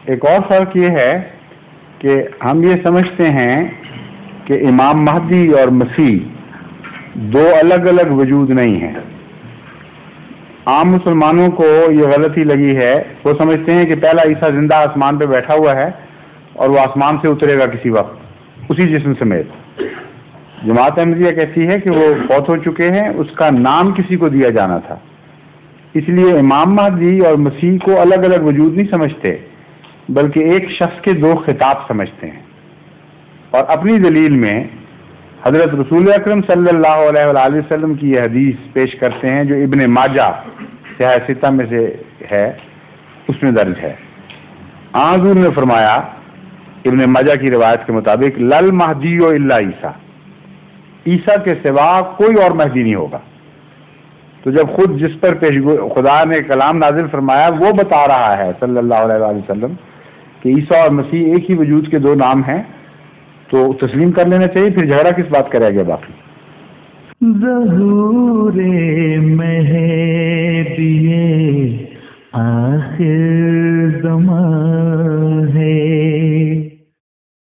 ایک اور فرق یہ ہے کہ ہم یہ سمجھتے ہیں کہ امام مہدی اور مسیح دو الگ الگ وجود نہیں ہیں۔ عام مسلمانوں کو یہ غلطی لگی ہے، وہ سمجھتے ہیں کہ پہلا عیسیٰ زندہ آسمان پہ بیٹھا ہوا ہے اور وہ آسمان سے اترے گا کسی وقت اسی جسم سمیت۔ جماعت احمدیہ کہتی ہے کہ وہ فوت ہو چکے ہیں، اس کا نام کسی کو دیا جانا تھا، اس لیے امام مہدی اور مسیح کو الگ الگ وجود نہیں سمجھتے بلکہ ایک شخص کے دو خطاب سمجھتے ہیں۔ اور اپنی دلیل میں حضرت رسول اکرم صلی اللہ علیہ وآلہ وسلم کی یہ حدیث پیش کرتے ہیں جو ابن ماجہ صحیح ستہ میں سے ہے، اس میں درج ہے۔ حضور نے فرمایا ابن ماجہ کی روایت کے مطابق لل مہدی الا عیسیٰ، عیسیٰ کے سوا کوئی اور مہدی نہیں ہوگا۔ تو جب خود جس پر خدا نے کلام نازل فرمایا وہ بتا رہا ہے صلی اللہ علیہ وآلہ وسلم کہ عیسیٰ اور مسیح ایک ہی وجود کے دو نام ہیں، تو تسلیم کر لینا چاہیے، پھر جھگڑا کس بات کا رہ گیا باقی۔ ظہور مہدی